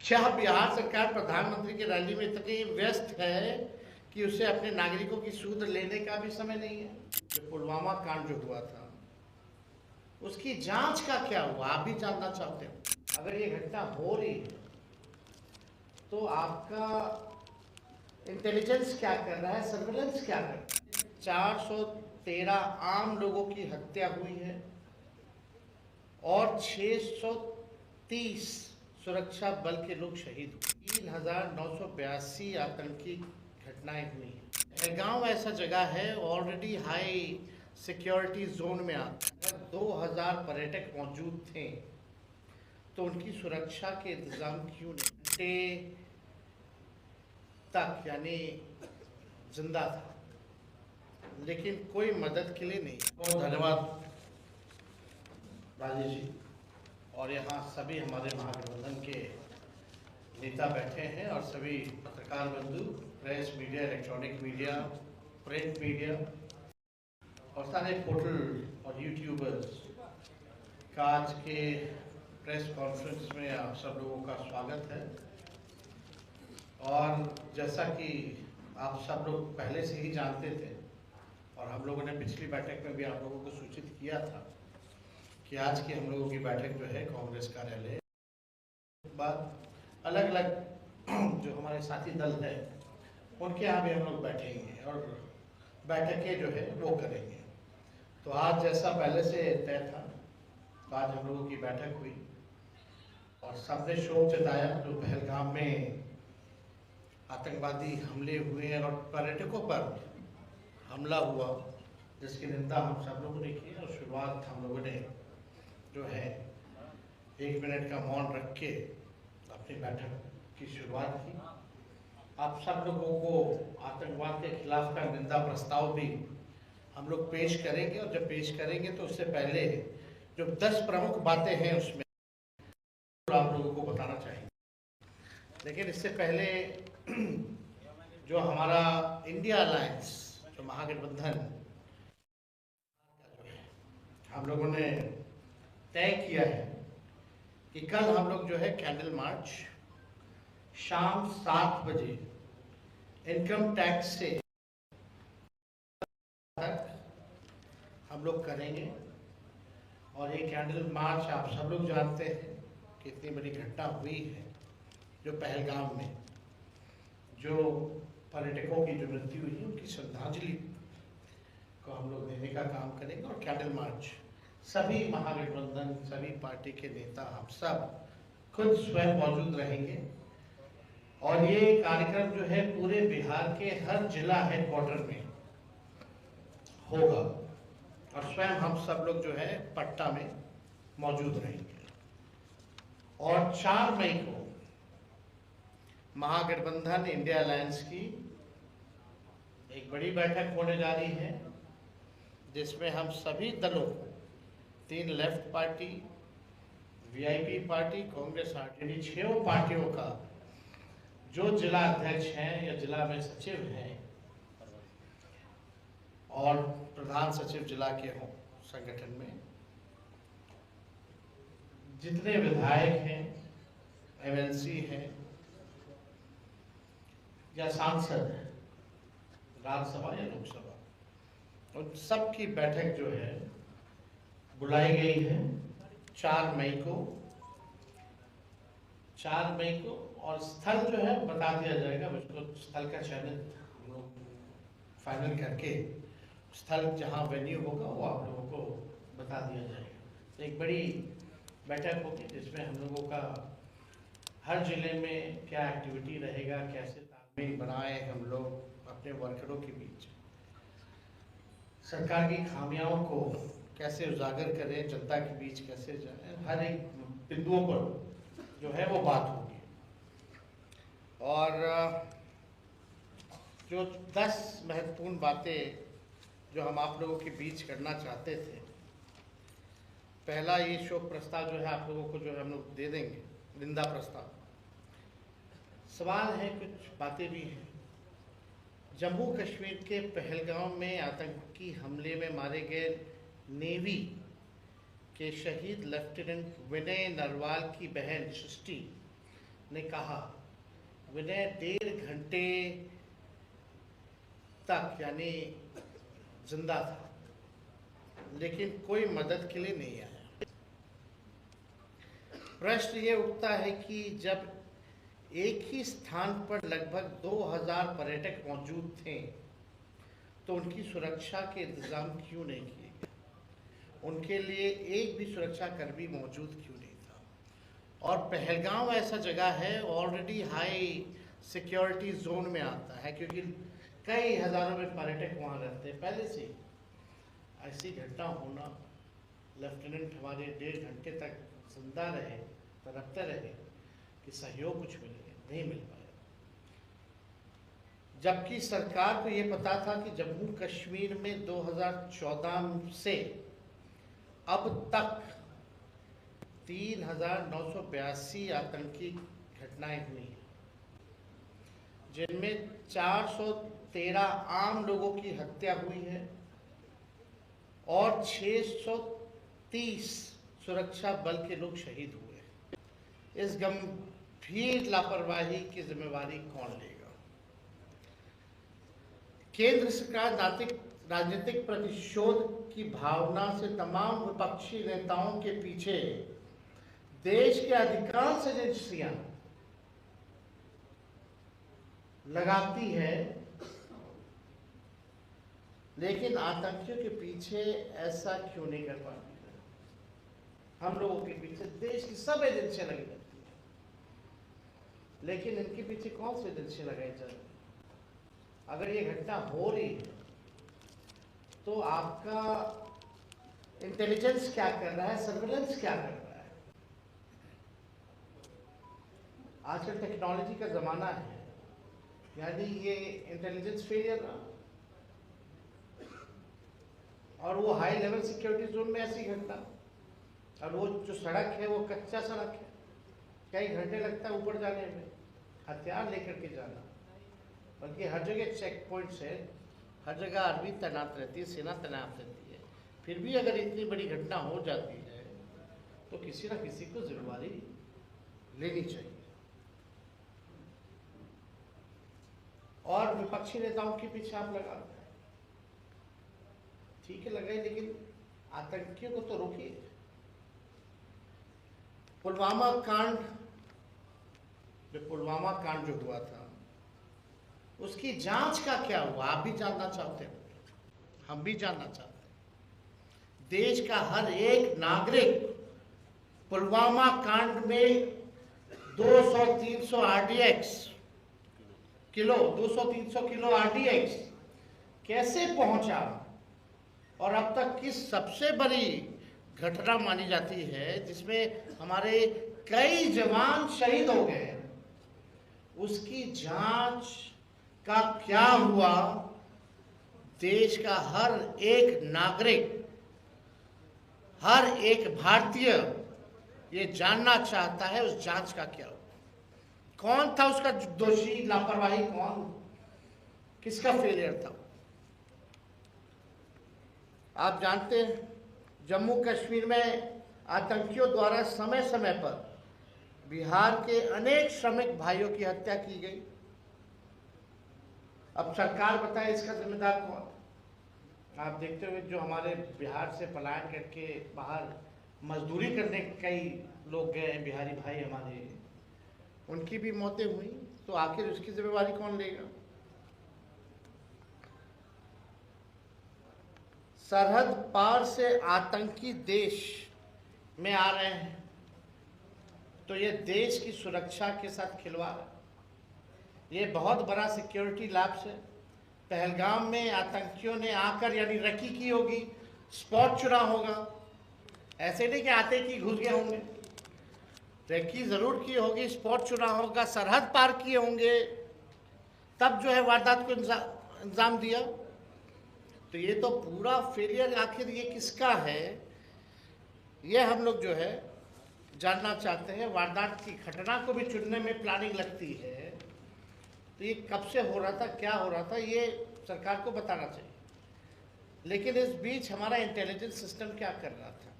क्या बिहार सरकार प्रधानमंत्री की रैली में इतनी व्यस्त है कि उसे अपने नागरिकों की सूद लेने का भी समय नहीं है? जो पुलवामा कांड जो हुआ था उसकी जांच का क्या हुआ, आप भी जानना चाहते हो? अगर ये घटना हो रही है तो आपका इंटेलिजेंस क्या कर रहा है, सर्वेलेंस क्या कर रहा है? 413 आम लोगों की हत्या हुई है और 630 सुरक्षा बल के लोग शहीद हुए। 3982 आतंकी घटनाएं हुई हैं। पहलगांव ऐसा जगह है ऑलरेडी हाई सिक्योरिटी जोन में आता है। अगर 2000 पर्यटक मौजूद थे तो उनकी सुरक्षा के इंतजाम क्यों नहीं? तक यानी जिंदा था, लेकिन कोई मदद के लिए नहीं। बहुत धन्यवाद राजेश जी। और यहाँ सभी हमारे महागठबंधन के नेता बैठे हैं और सभी पत्रकार बंधु, press media, electronic media, print media और सारे पोर्टल और यूट्यूबर्स का आज के प्रेस कॉन्फ्रेंस में आप सब लोगों का स्वागत है। और जैसा कि आप सब लोग पहले से ही जानते थे और हम लोगों ने पिछली बैठक में भी आप लोगों को सूचित किया था कि आज की हम लोगों की बैठक जो है कांग्रेस कार्यालय बाद अलग अलग जो हमारे साथी दल है उनके यहाँ भी हम लोग बैठेंगे और बैठकें जो है वो करेंगे। तो आज जैसा पहले से तय था तो आज हम लोगों की बैठक हुई और सबने शोक जताया जो पहलगाम में आतंकवादी हमले हुए और पर्यटकों पर हमला हुआ, जिसकी निंदा हम सब लोगों ने की। और शुरुआत हम लोगों ने जो है 1 मिनट का मौन रख के अपनी बैठक की शुरुआत की। आप सब लोगों को आतंकवाद के खिलाफ का निंदा प्रस्ताव भी हम लोग पेश करेंगे और जब पेश करेंगे तो उससे पहले जो 10 प्रमुख बातें हैं उसमें आप लोगों को बताना चाहिए। लेकिन इससे पहले जो हमारा इंडिया अलायंस, जो महागठबंधन हम लोगों ने तय किया है कि कल हम लोग जो है कैंडल मार्च शाम 7 बजे इनकम टैक्स से तक हम लोग करेंगे। और ये कैंडल मार्च आप सब लोग जानते हैं कि इतनी बड़ी घटना हुई है जो पहलगाम में जो पर्यटकों की जो मृत्यु हुई है उनकी श्रद्धांजलि को हम लोग देने का काम करेंगे। और कैंडल मार्च सभी महागठबंधन, सभी पार्टी के नेता, हम सब खुद स्वयं मौजूद रहेंगे। और ये कार्यक्रम जो है पूरे बिहार के हर जिला हेडक्वार्टर में होगा और स्वयं हम सब लोग जो है पटना में मौजूद रहेंगे। और 4 मई को महागठबंधन इंडिया अलायंस की एक बड़ी बैठक होने जा रही है जिसमें हम सभी दलों, 3 left party, VIP party, Congress, RJD, 6 पार्टियों का जो जिला अध्यक्ष हैं या जिला में सचिव हैं और प्रधान सचिव जिला के हों संगठन में, जितने विधायक हैं, एमएलसी हैं या सांसद हैं, राज्यसभा या लोकसभा, उन सब की बैठक जो है बुलाई गई है 4 मई को। 4 मई को और स्थल जो है बता दिया जाएगा, उसको स्थल का चयन हम लोग फाइनल करके स्थल जहां वेन्यू होगा वो आप लोगों को बता दिया जाएगा। एक बड़ी बैठक होगी जिसमें हम लोगों का हर जिले में क्या एक्टिविटी रहेगा, कैसे तालमेल बनाए हम लोग अपने वर्करों के बीच, सरकार की खामियों को कैसे उजागर करें, जनता के बीच कैसे जाए, हर एक बिंदुओं पर जो है वो बात होगी। और जो 10 महत्वपूर्ण बातें जो हम आप लोगों के बीच करना चाहते थे, पहला ये शोक प्रस्ताव जो है आप लोगों को जो है हम लोग दे देंगे, निंदा प्रस्ताव। सवाल है, कुछ बातें भी हैं। जम्मू कश्मीर के पहलगाम में आतंकी हमले में मारे गए नेवी के शहीद लेफ्टिनेंट विनय नरवाल की बहन सृष्टि ने कहा, विनय 1.5 घंटे तक यानी जिंदा था, लेकिन कोई मदद के लिए नहीं आया। प्रश्न ये उठता है कि जब एक ही स्थान पर लगभग 2000 पर्यटक मौजूद थे तो उनकी सुरक्षा के इंतजाम क्यों नहीं किए गए? उनके लिए एक भी सुरक्षा कर्मी मौजूद क्यों नहीं था? और पहलगाम ऐसा जगह है, ऑलरेडी हाई सिक्योरिटी जोन में आता है, क्योंकि कई हजारों में पर्यटक वहाँ रहते हैं पहले से। ऐसी घटना होना, लेफ्टिनेंट हमारे 1.5 घंटे तक जिंदा रहे, तड़पते रहे कि सहयोग कुछ मिले, नहीं मिल पाया। जबकि सरकार को ये पता था कि जम्मू कश्मीर में 2014 से अब तक 3,982 आतंकी घटनाएं हुई हैं, जिनमें 413 आम लोगों की हत्या हुई है और 630 सुरक्षा बल के लोग शहीद हुए। इस गंभीर लापरवाही की जिम्मेवारी कौन लेगा? केंद्र सरकार राजनीतिक प्रतिशोध की भावना से तमाम विपक्षी नेताओं के पीछे देश के अधिकांश एजेंसियां लगाती है, लेकिन आतंकियों के पीछे ऐसा क्यों नहीं कर पाती है? हम लोगों के पीछे देश की सब एजेंसियां लगी रहती हैं, लेकिन इनके पीछे कौन सी एजेंसियां लगाई जा रही? अगर ये घटना हो रही है तो आपका इंटेलिजेंस क्या कर रहा है, सर्विलेंस क्या कर रहा है? आजकल टेक्नोलॉजी का जमाना है, यानी ये इंटेलिजेंस फेलियर रहा, और वो हाई लेवल सिक्योरिटी जोन में ऐसी घटना, और वो जो सड़क है वो कच्चा सड़क है, कई घंटे लगता है ऊपर जाने में, हथियार लेकर के जाना, बल्कि हर जगह चेक पॉइंट्स है, हर जगह आर्मी तैनात रहती है, सेना तैनात रहती है। फिर भी अगर इतनी बड़ी घटना हो जाती है तो किसी न किसी को जिम्मेवारी लेनी चाहिए। और विपक्षी नेताओं के पीछे आप लगा, ठीक है लगाए, लेकिन आतंकियों को तो रोकिए। पुलवामा कांड जो हुआ था, उसकी जांच का क्या हुआ? आप भी जानना चाहते हो, हम भी जानना चाहते हैं। देश का हर एक नागरिक पुलवामा कांड में 200-300 RDX किलो 200-300 किलो RDX कैसे पहुंचा, और अब तक किस सबसे बड़ी घटना मानी जाती है जिसमें हमारे कई जवान शहीद हो गए, उसकी जांच का क्या हुआ? देश का हर एक नागरिक, हर एक भारतीय ये जानना चाहता है उस जांच का क्या हुआ, कौन था उसका दोषी, लापरवाही कौन, किसका फेलियर था? आप जानते हैं जम्मू कश्मीर में आतंकियों द्वारा समय समय पर बिहार के अनेक श्रमिक भाइयों की हत्या की गई। अब सरकार बताए इसका जिम्मेदार कौन? आप देखते हुए जो हमारे बिहार से पलायन करके बाहर मजदूरी करने कई लोग गए हैं, बिहारी भाई हमारे, उनकी भी मौतें हुई, तो आखिर उसकी जिम्मेवारी कौन लेगा? सरहद पार से आतंकी देश में आ रहे हैं तो ये देश की सुरक्षा के साथ खिलवाड़ है। ये बहुत बड़ा सिक्योरिटी लैप्स है। पहलगाम में आतंकियों ने आकर यानी रकी की होगी, स्पॉट चुना होगा, ऐसे नहीं कि आते कि घुस गए होंगे, रेकी जरूर की होगी, स्पॉट चुना होगा, सरहद पार किए होंगे, तब जो है वारदात को अंजाम दिया। तो ये तो पूरा फेलियर आखिर ये किसका है, ये हम लोग जो है जानना चाहते हैं। वारदात की घटना को भी चुनने में प्लानिंग लगती है, तो ये कब से हो रहा था, क्या हो रहा था, ये सरकार को बताना चाहिए। लेकिन इस बीच हमारा इंटेलिजेंस सिस्टम क्या कर रहा था,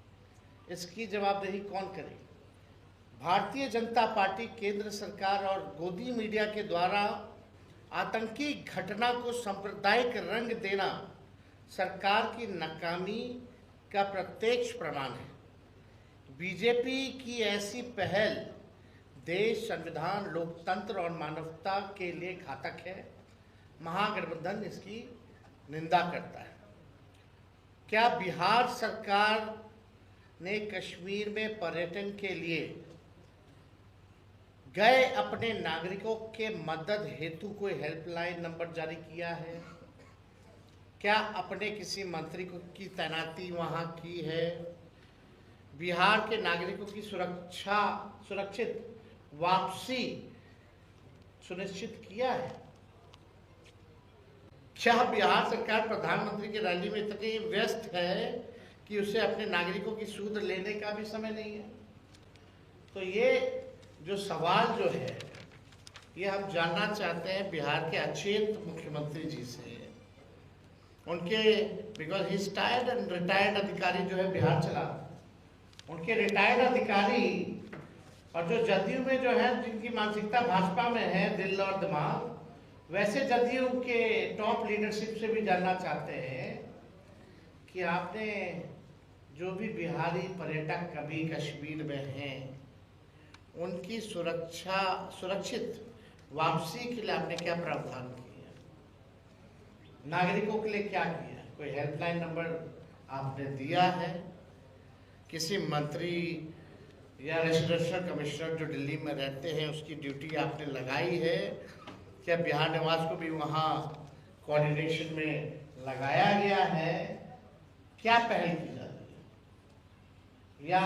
इसकी जवाबदेही कौन करे? भारतीय जनता पार्टी केंद्र सरकार और गोदी मीडिया के द्वारा आतंकी घटना को सांप्रदायिक रंग देना सरकार की नाकामी का प्रत्यक्ष प्रमाण है। बीजेपी की ऐसी पहल देश, संविधान, लोकतंत्र और मानवता के लिए घातक है। महागठबंधन इसकी निंदा करता है। क्या बिहार सरकार ने कश्मीर में पर्यटन के लिए गए अपने नागरिकों के मदद हेतु कोई हेल्पलाइन नंबर जारी किया है? क्या अपने किसी मंत्री की तैनाती वहां की है? बिहार के नागरिकों की सुरक्षित वापसी सुनिश्चित किया है? क्या बिहार सरकार प्रधानमंत्री की रैली में इतनी व्यस्त है कि उसे अपने नागरिकों की सूद लेने का भी समय नहीं है? तो ये जो सवाल जो है ये हम जानना चाहते हैं बिहार के अचेत मुख्यमंत्री जी से। उनके because he tired and retired अधिकारी जो है बिहार चला, उनके रिटायर्ड अधिकारी और जो जदयू में जो है जिनकी मानसिकता भाजपा में है, दिल और दिमाग, वैसे जदयू के टॉप लीडरशिप से भी जानना चाहते हैं कि आपने जो भी बिहारी पर्यटक कभी कश्मीर में हैं उनकी सुरक्षित वापसी के लिए आपने क्या प्रावधान किया? नागरिकों के लिए क्या किया? कोई हेल्पलाइन नंबर आपने दिया है? किसी मंत्री या रेजिडेंशियल कमिश्नर जो दिल्ली में रहते हैं उसकी ड्यूटी आपने लगाई है? क्या बिहार निवास को भी वहाँ कोऑर्डिनेशन में लगाया गया है? क्या पहल की जाती है? या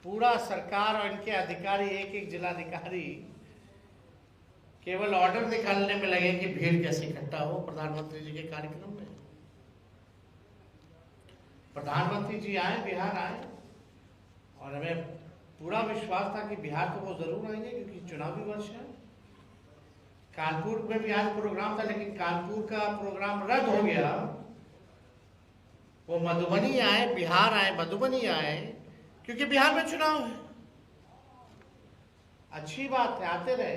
पूरा सरकार और इनके अधिकारी, एक जिलाधिकारी केवल ऑर्डर निकालने में लगे कि भीड़ कैसे इकट्ठा हो प्रधानमंत्री जी के कार्यक्रम में? प्रधानमंत्री जी आए, बिहार आए, और हमें पूरा विश्वास था कि बिहार को वो जरूर आएंगे क्योंकि चुनावी वर्ष है। कानपुर में भी आज प्रोग्राम था लेकिन कानपुर का प्रोग्राम रद्द हो गया। वो मधुबनी आए, बिहार आए, मधुबनी आए क्योंकि बिहार में चुनाव है। अच्छी बात है, आते रहे,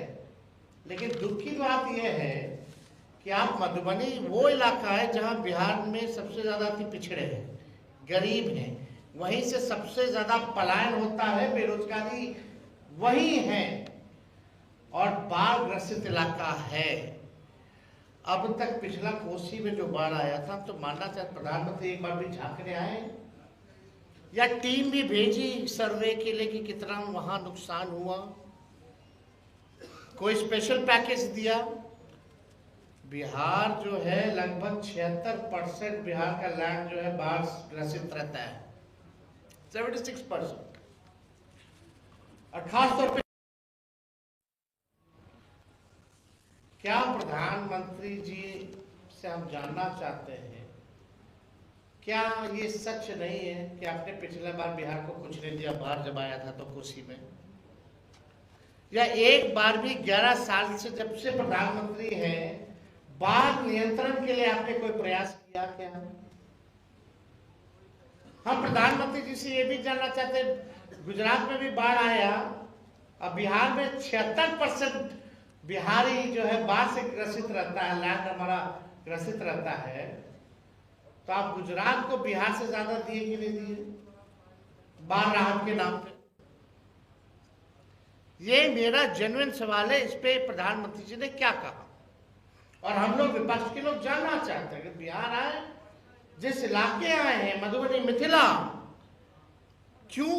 लेकिन दुख की बात यह है कि आप मधुबनी वो इलाका है जहां बिहार में सबसे ज्यादा पिछड़े हैं, गरीब हैं, वहीं से सबसे ज्यादा पलायन होता है, बेरोजगारी वही है और बाढ़ ग्रसित इलाका है। अब तक पिछला कोसी में जो बाढ़ आया था तो मानना चाहते प्रधानमंत्री एक बार भी झांकने आए या टीम भी भेजी सर्वे के लिए कि कितना वहां नुकसान हुआ? कोई स्पेशल पैकेज दिया? बिहार जो है लगभग 76% बिहार का लैंड जो है बाढ़ ग्रसित रहता है, 76%। और खासतौर पे क्या प्रधानमंत्री जी से हम जानना चाहते हैं, क्या ये सच नहीं है कि आपने पिछला बार बिहार को कुछ नहीं दिया बाढ़ जब आया था तो कोसी में? या एक बार भी 11 साल से जब से प्रधानमंत्री हैं बाढ़ नियंत्रण के लिए आपने कोई प्रयास किया क्या? हम प्रधानमंत्री जी से ये भी जानना चाहते हैं, गुजरात में भी बाढ़ आया, अब बिहार में 76% बिहारी जो है बाढ़ से ग्रसित रहता है, लैंड हमारा ग्रसित रहता है, तो आप गुजरात को बिहार से ज्यादा दिए कि नहीं दिए बाढ़ राहत के नाम पे? ये मेरा जेन्युइन सवाल है। इस पे प्रधानमंत्री जी ने क्या कहा? और हम लोग विपक्ष के लोग जानना चाहते हैं कि बिहार आए, जिस इलाके आए हैं मधुबनी, मिथिला, क्यों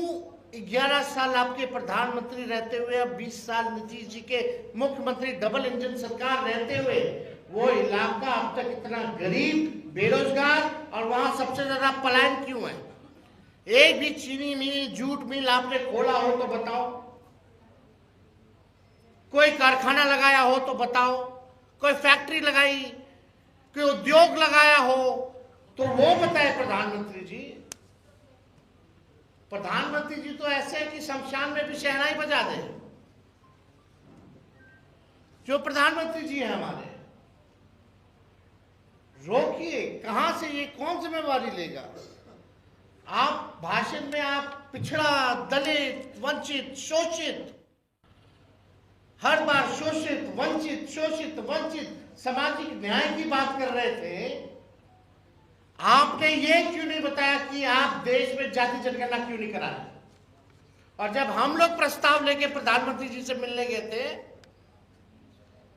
11 साल आपके प्रधानमंत्री रहते हुए, अब 20 साल नीतीश जी के मुख्यमंत्री, डबल इंजन सरकार रहते हुए वो इलाका अब तक इतना गरीब, बेरोजगार और वहां सबसे ज्यादा पलायन क्यों है? एक भी चीनी मिल, जूट मिल आपने खोला हो तो बताओ, कोई कारखाना लगाया हो तो बताओ, कोई फैक्ट्री लगाई, कोई उद्योग लगाया हो तो वो बताए प्रधानमंत्री जी। प्रधानमंत्री जी तो ऐसे है कि शमशान में भी शहनाई बजा दे। जो प्रधानमंत्री जी है हमारे, रोकिए, कहां से ये कौन जिम्मेवारी लेगा? आप भाषण में आप पिछड़ा, दलित, वंचित, शोषित, हर बार शोषित, वंचित सामाजिक न्याय की बात कर रहे थे। आपने ये क्यों नहीं बताया कि आप देश में जाति जनगणना क्यों नहीं करा रहे? और जब हम लोग प्रस्ताव लेके प्रधानमंत्री जी से मिलने गए थे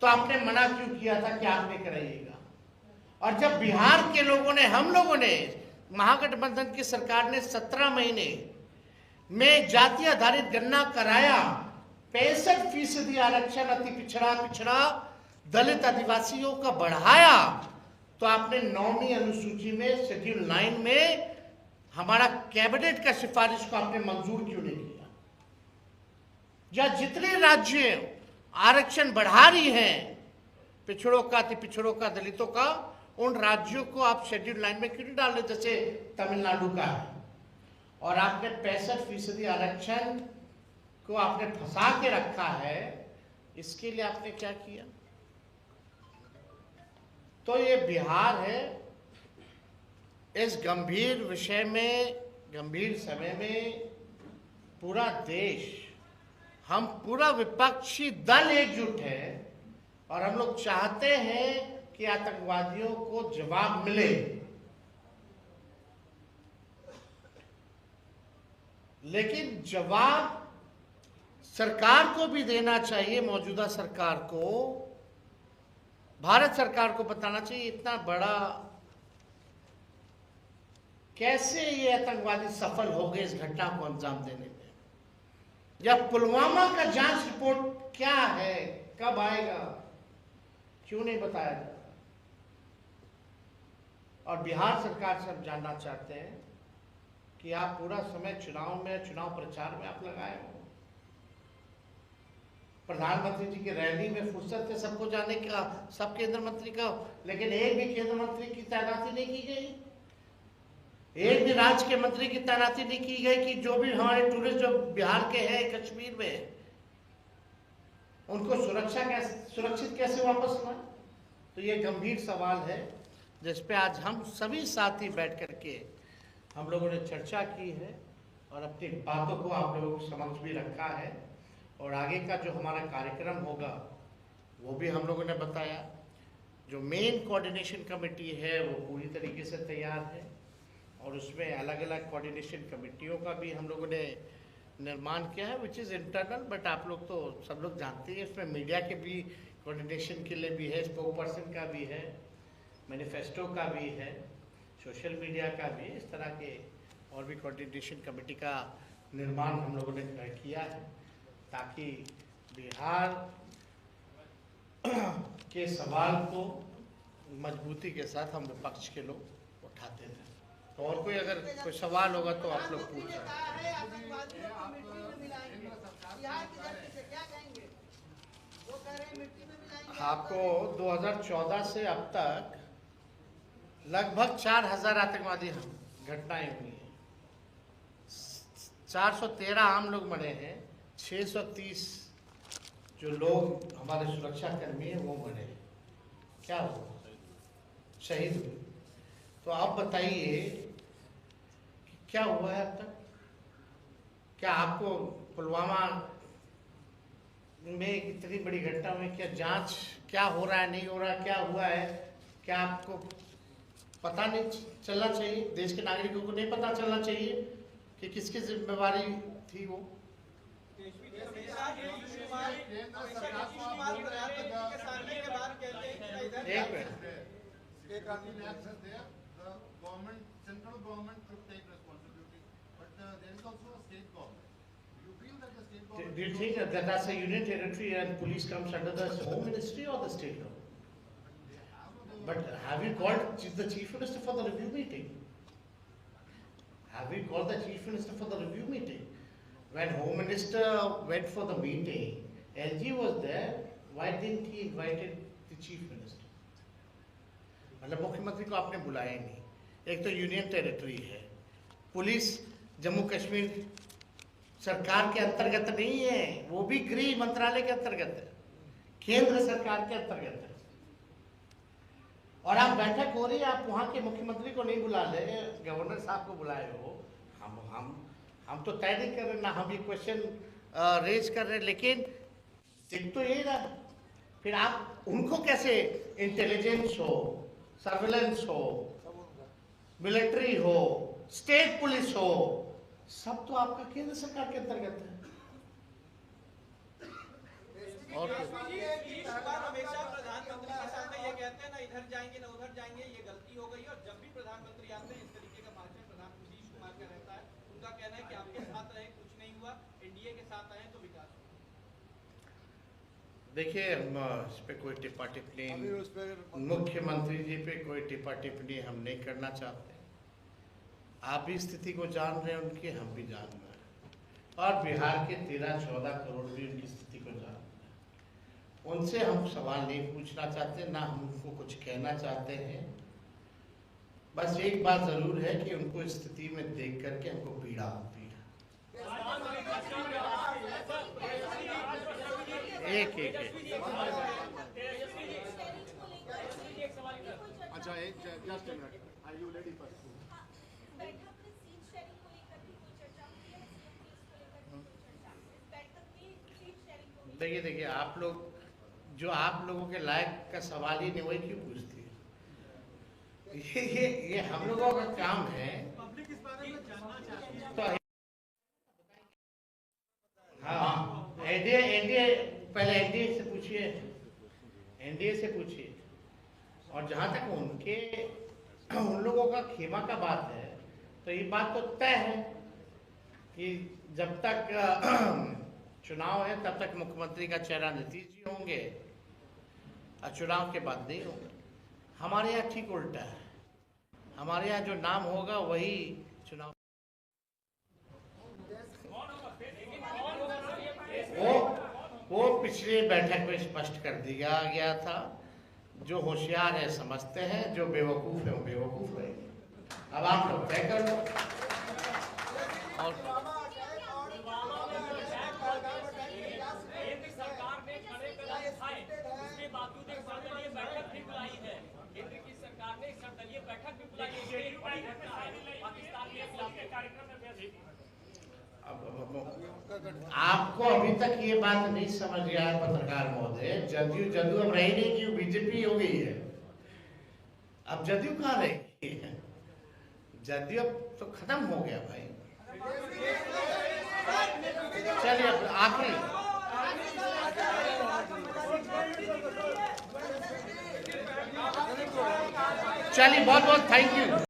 तो आपने मना क्यों किया था कि आप नहीं कराइएगा? और जब बिहार के लोगों ने, हम लोगों ने, महागठबंधन की सरकार ने 17 महीने में जाति आधारित गणना कराया, 65% आरक्षण अति पिछड़ा दलित आदिवासियों का बढ़ाया, तो आपने 9वीं अनुसूची में शेड्यूल 9 में हमारा कैबिनेट का सिफारिश को आपने मंजूर क्यों नहीं किया? या जितने राज्य आरक्षण बढ़ा रही हैं, पिछड़ों का, अति पिछड़ों का, दलितों का, उन राज्यों को आप शेड्यूल 9 में क्यों नहीं डाल रहे? जैसे तमिलनाडु का है। और आपने 65% आरक्षण को आपने फंसा के रखा है। इसके लिए आपने क्या किया? तो ये बिहार है, इस गंभीर विषय में, गंभीर समय में पूरा देश, हम पूरा विपक्षी दल एकजुट है और हम लोग चाहते हैं कि आतंकवादियों को जवाब मिले। लेकिन जवाब सरकार को भी देना चाहिए, मौजूदा सरकार को, भारत सरकार को बताना चाहिए इतना बड़ा कैसे ये आतंकवादी सफल हो गए इस घटना को अंजाम देने में। या पुलवामा का जांच रिपोर्ट क्या है, कब आएगा, क्यों नहीं बताया जा रहा? और बिहार सरकार से हम जानना चाहते हैं कि आप पूरा समय चुनाव में, चुनाव प्रचार में आप लगाए हो। प्रधानमंत्री जी की रैली में फुर्सत है सबको जाने का, सब केंद्र मंत्री का, लेकिन एक भी केंद्र मंत्री की तैनाती नहीं की गई, एक भी राज्य के मंत्री की तैनाती नहीं की गई कि जो भी हमारे टूरिस्ट जो बिहार के हैं, कश्मीर में, उनको सुरक्षित कैसे वापस लाए? तो ये गंभीर सवाल है जिस पे आज हम सभी साथी बैठ करके हम लोगों ने चर्चा की है और अपनी बातों को आप लोगों के समक्ष भी रखा है। और आगे का जो हमारा कार्यक्रम होगा वो भी हम लोगों ने बताया। जो मेन कोऑर्डिनेशन कमेटी है वो पूरी तरीके से तैयार है और उसमें अलग अलग कोऑर्डिनेशन कमेटियों का भी हम लोगों ने निर्माण किया है, विच इज़ इंटरनल, बट आप लोग तो सब लोग जानते हैं। इसमें मीडिया के भी कोऑर्डिनेशन के लिए भी है, स्पोक पर्सन का भी है, मैनिफेस्टो का भी है, सोशल मीडिया का भी, इस तरह के और भी कोऑर्डिनेशन कमेटी का निर्माण हम लोगों ने किया है ताकि बिहार के सवाल को मजबूती के साथ हम विपक्ष के लोग उठाते हैं। तो और कोई अगर कोई सवाल होगा तो आप लोग पूछ सकते हैं। आपको 2014 से अब तक लगभग 4000 आतंकवादी घटनाएं हुई हैं, 413 आम लोग मरे हैं, 630 जो लोग हमारे सुरक्षा कर्मी हैं वो मरे, क्या हुआ, शहीद हुए। तो आप बताइए कि क्या हुआ है अब तक? क्या आपको पुलवामा में इतनी बड़ी घटना में क्या जांच क्या हो रहा है, नहीं हो रहा है, क्या हुआ है, क्या आपको पता नहीं चलना चाहिए? देश के नागरिकों को नहीं पता चलना चाहिए कि किसकी जिम्मेवारी थी वो? एक minute, do you think that that's a union territory and police comes under the home ministry or the state government? But have you called the chief minister for the review meeting? Have you called the chief minister for the review meeting? When home minister went for the meeting, LG was there. Why didn't he invited the chief minister? मतलब मुख्यमंत्री को आपने बुलाया ही नहीं। एक तो union territory है, police Jammu Kashmir सरकार के अंतर्गत नहीं है, वो भी गृह मंत्रालय के अंतर्गत है, केंद्र सरकार के अंतर्गत है। और आप बैठक हो रही है, आप वहां के मुख्यमंत्री को नहीं बुला ले, गवर्नर साहब को बुलाए हो। हम तो तय नहीं कर रहे, ना हम ये क्वेश्चन रेज कर रहे, लेकिन एक तो ये ना, फिर आप उनको कैसे इंटेलिजेंस हो, सर्वेलेंस हो, मिलिट्री हो, स्टेट पुलिस हो, सब तो आपका केंद्र सरकार के अंतर्गत है। और हमेशा प्रधानमंत्री के सामने ये कहते हैं ना इधर जाएंगे ना उधर जाएंगे, ये गलती हो गई। और जब भी प्रधानमंत्री आते हैं इस तरीके का भाषण प्रधानमंत्री नीतीश कुमार का रहता है, उनका कहना है कि आपके साथ रहे कुछ नहीं हुआ, एनडीए के साथ आए तो विकास हुआ। देखिए, हम इस पे कोई टिप्पा टिप्पणी, मुख्यमंत्री जी पे कोई टिप्पा टिप्पणी हम नहीं करना चाहते। आप भी स्थिति को जान रहे हैं उनकी, हम भी जान रहे हैं, और बिहार के 13-14 करोड़ भी उनकी स्थिति को जान रहे हैं। उनसे हम सवाल नहीं पूछना चाहते, ना हम उनको कुछ कहना चाहते हैं। बस एक बात जरूर है कि उनको स्थिति में देख करके हमको पीड़ा होती है। एक अच्छा, just minute, are you ready first? देखिए, आप लोग जो आप लोगों के लायक का सवाल ही नहीं, वही क्यों पूछती है? ये हम लोगों का काम है। पब्लिक इस बारे में जानना चाहती है। तो हाँ, एनडीए पहले एनडीए से पूछिए, एनडीए से पूछिए। और जहाँ तक उन लोगों का खेमा का बात है, तो ये बात तो तय है कि जब तक चुनाव है तब तक मुख्यमंत्री का चेहरा नीतीश जी होंगे, और चुनाव के बाद नहीं होंगे। हमारे यहाँ ठीक उल्टा है, हमारे यहाँ जो नाम होगा वही चुनाव। वो पिछले बैठक में स्पष्ट कर दिया गया था। जो होशियार है समझते हैं, जो बेवकूफ है वो बेवकूफ है। अब आप लोग तय कर लो। और आपको अभी तक ये बात नहीं समझ गया है पत्रकार महोदय, जदयू अब रही नहीं, क्यों बीजेपी हो गई है। अब जदयू कहाँ रही है? जदयू अब तो खत्म हो गया भाई। चलिए आखिरी, चलिए बहुत बहुत थैंक यू।